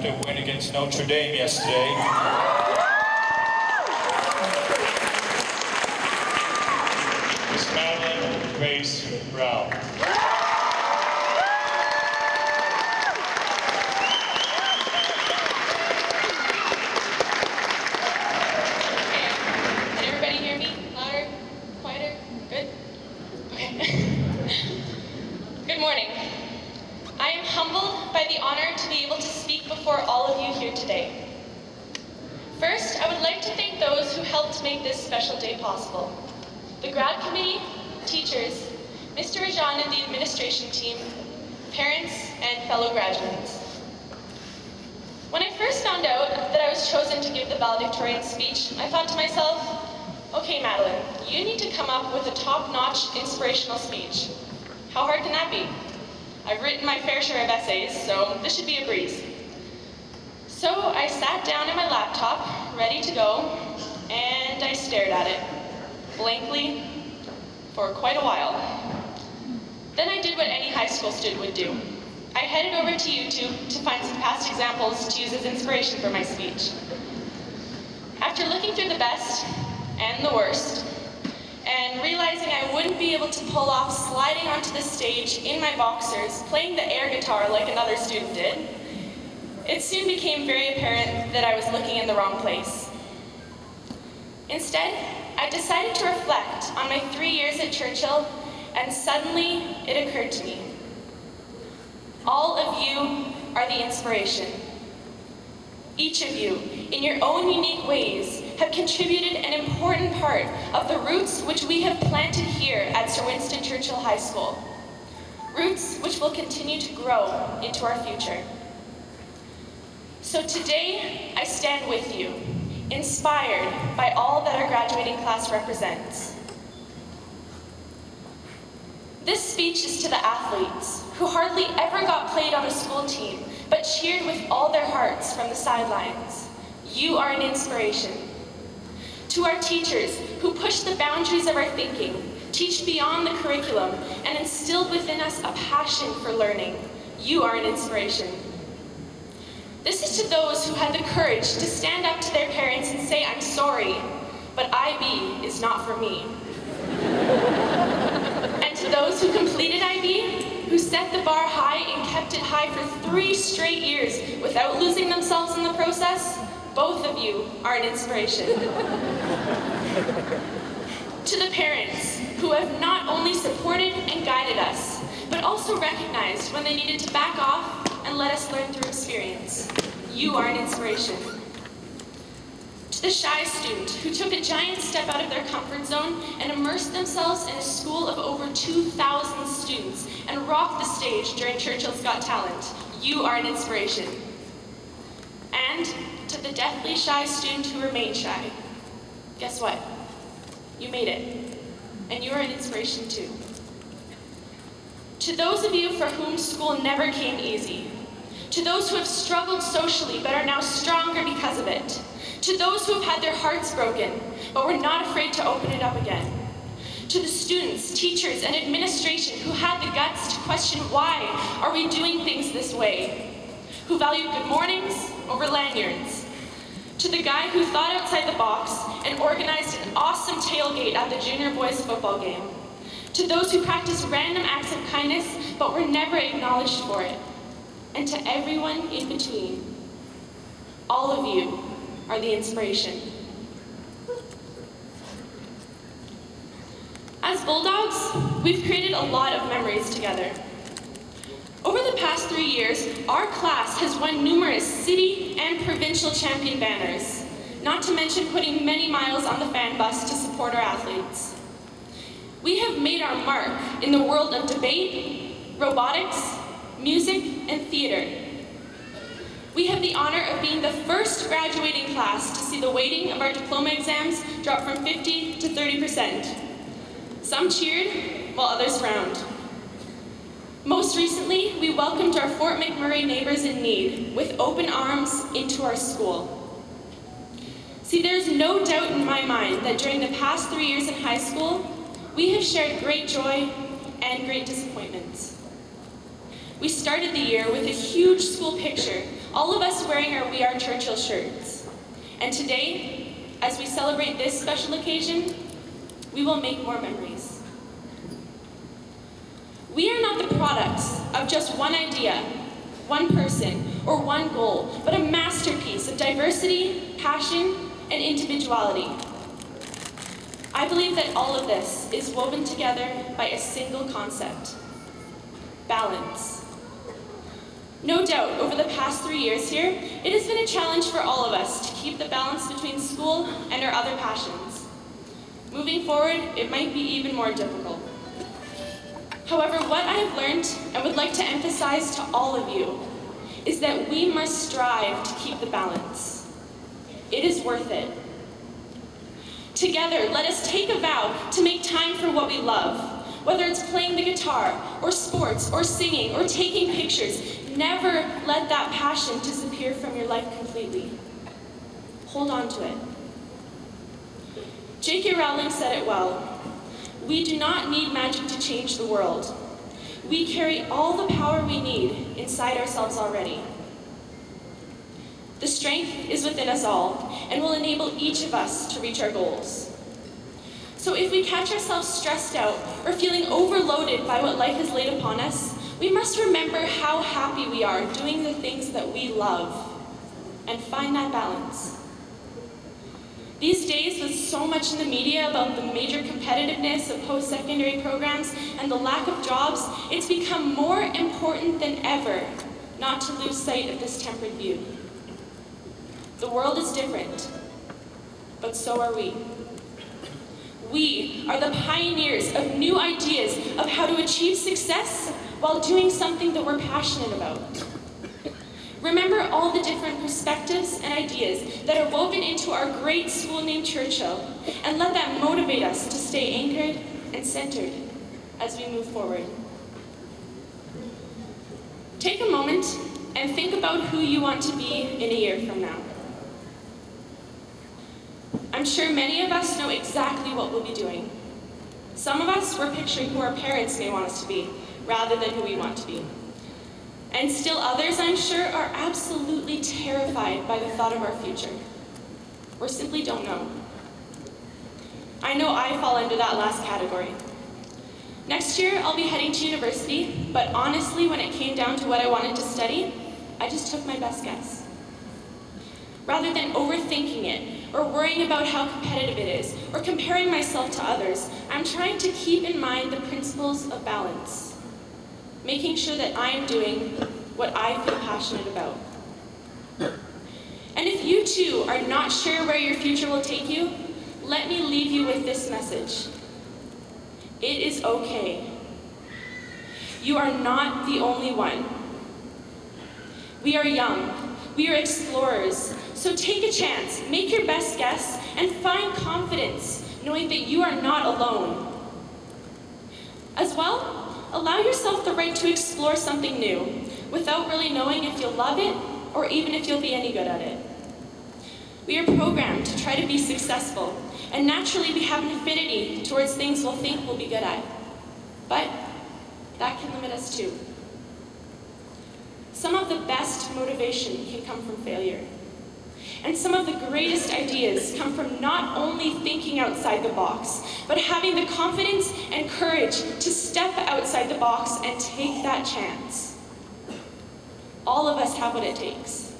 To win against Notre Dame yesterday. Miss Madeleine Grace Browne. Can everybody hear me? Louder? Quieter? Good? Okay. Good morning. I am humbled by the honor to be able to speak before all of you here today. First, I would like to thank those who helped make this special day possible. The grad committee, teachers, Mr. Rajan and the administration team, parents, and fellow graduates. When I first found out that I was chosen to give the valedictorian speech, I thought to myself, okay, Madeleine, you need to come up with a top-notch inspirational speech. How hard can that be? I've written my fair share of essays, so this should be a breeze. So I sat down at my laptop, ready to go, and I stared at it, blankly, for quite a while. Then I did what any high school student would do. I headed over to YouTube to find some past examples to use as inspiration for my speech. After looking through the best and the worst, and realizing I wouldn't be able to pull off sliding onto the stage in my boxers, playing the air guitar like another student did, it soon became very apparent that I was looking in the wrong place. Instead, I decided to reflect on my 3 years at Churchill, and suddenly it occurred to me. All of you are the inspiration. Each of you, in your own unique ways, have contributed an important part of the roots which we have planted here at Sir Winston Churchill High School. Roots which will continue to grow into our future. So today, I stand with you, inspired by all that our graduating class represents. This speech is to the athletes who hardly ever got played on a school team, but cheered with all their hearts from the sidelines. You are an inspiration. To our teachers who pushed the boundaries of our thinking, teach beyond the curriculum, and instilled within us a passion for learning. You are an inspiration. This is to those who had the courage to stand up to their parents and say, I'm sorry, but IB is not for me. And to those who completed IB, who set the bar high and kept it high for 3 straight years without losing themselves in the process, both of you are an inspiration. To the parents who have not only supported and guided us, but also recognized when they needed to back off and let us learn through experience, you are an inspiration. To the shy student who took a giant step out of their comfort zone and immersed themselves in a school of over 2,000 students and rocked the stage during Churchill's Got Talent, you are an inspiration. And to the deathly shy student who remained shy, guess what? You made it, and you are an inspiration too. To those of you for whom school never came easy, to those who have struggled socially but are now stronger because of it, to those who have had their hearts broken but were not afraid to open it up again, to the students, teachers, and administration who had the guts to question why are we doing things this way, who valued good mornings over lanyards, to the guy who thought outside the box and organized an awesome tailgate at the junior boys football game, to those who practiced random acts of kindness but were never acknowledged for it, and to everyone in between. All of you are the inspiration. As Bulldogs, we've created a lot of memories together. Over the past 3 years, our class has won numerous city and provincial champion banners, not to mention putting many miles on the fan bus to support our athletes. We have made our mark in the world of debate, robotics, music, and theater. We have the honor of being the first graduating class to see the weighting of our diploma exams drop from 50 to 30%. Some cheered, while others frowned. Most recently, we welcomed our Fort McMurray neighbors in need with open arms into our school. See, there's no doubt in my mind that during the past 3 years in high school, we have shared great joy and great disappointments. We started the year with a huge school picture all of us wearing our We Are Churchill shirts. And today, as we celebrate this special occasion, we will make more memories. We are not the products of just one idea, one person, or one goal, but a masterpiece of diversity, passion, and individuality. I believe that all of this is woven together by a single concept: balance. No doubt, over the past 3 years here, it has been a challenge for all of us to keep the balance between school and our other passions. Moving forward, it might be even more difficult. However, what I have learned and would like to emphasize to all of you is that we must strive to keep the balance. It is worth it. Together, let us take a vow to make time for what we love, whether it's playing the guitar, or sports, or singing, or taking pictures. Never let that passion disappear from your life completely. Hold on to it. J.K. Rowling said it well. We do not need magic to change the world. We carry all the power we need inside ourselves already. The strength is within us all and will enable each of us to reach our goals. So if we catch ourselves stressed out or feeling overloaded by what life has laid upon us, we must remember how happy we are doing the things that we love and find that balance. These days, with so much in the media about the major competitiveness of post-secondary programs and the lack of jobs, it's become more important than ever not to lose sight of this tempered view. The world is different, but so are we. We are the pioneers of new ideas of how to achieve success while doing something that we're passionate about. Remember all the different perspectives and ideas that are woven into our great school named Churchill, and let that motivate us to stay anchored and centered as we move forward. Take a moment and think about who you want to be in a year from now. I'm sure many of us know exactly what we'll be doing. Some of us, we're picturing who our parents may want us to be, rather than who we want to be. And still others, I'm sure, are absolutely terrified by the thought of our future, or simply don't know. I know I fall into that last category. Next year, I'll be heading to university, but honestly, when it came down to what I wanted to study, I just took my best guess. Rather than overthinking it, or worrying about how competitive it is, or comparing myself to others, I'm trying to keep in mind the principles of balance, making sure that I am doing what I feel passionate about. And if you too are not sure where your future will take you, let me leave you with this message. It is okay. You are not the only one. We are young. We are explorers. So take a chance, make your best guess, and find confidence knowing that you are not alone. As well, allow yourself the right to explore something new without really knowing if you'll love it or even if you'll be any good at it. We are programmed to try to be successful, and naturally we have an affinity towards things we'll think we'll be good at. But that can limit us too. Some of the best motivation can come from failure. And some of the greatest ideas come from not only thinking outside the box, but having the confidence and courage to step outside the box and take that chance. All of us have what it takes.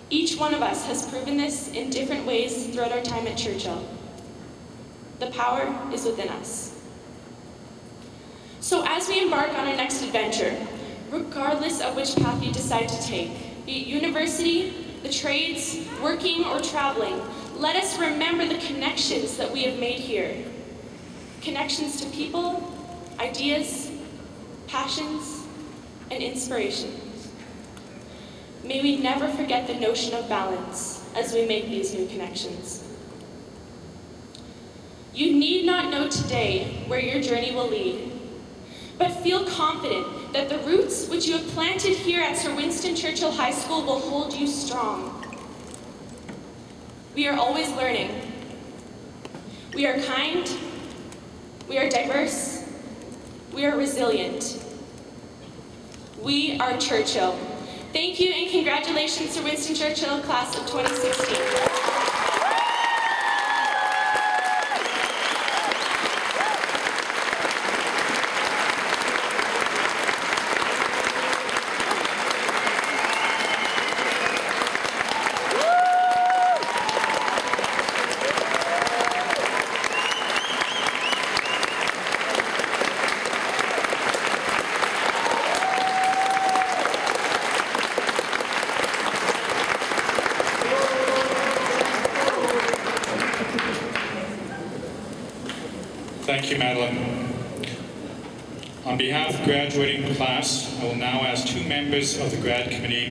Each one of us has proven this in different ways throughout our time at Churchill. The power is within us. So as we embark on our next adventure, regardless of which path you decide to take, be it university, the trades, working, or traveling, let us remember the connections that we have made here. Connections to people, ideas, passions, and inspirations. May we never forget the notion of balance as we make these new connections. You need not know today where your journey will lead, but feel confident that the roots which you have planted here at Sir Winston Churchill High School will hold you strong. We are always learning. We are kind. We are diverse. We are resilient. We are Churchill, Thank you and congratulations to Winston Churchill, class of 2016. Thank you, Madeleine. On behalf of the graduating class, I will now ask two members of the grad committee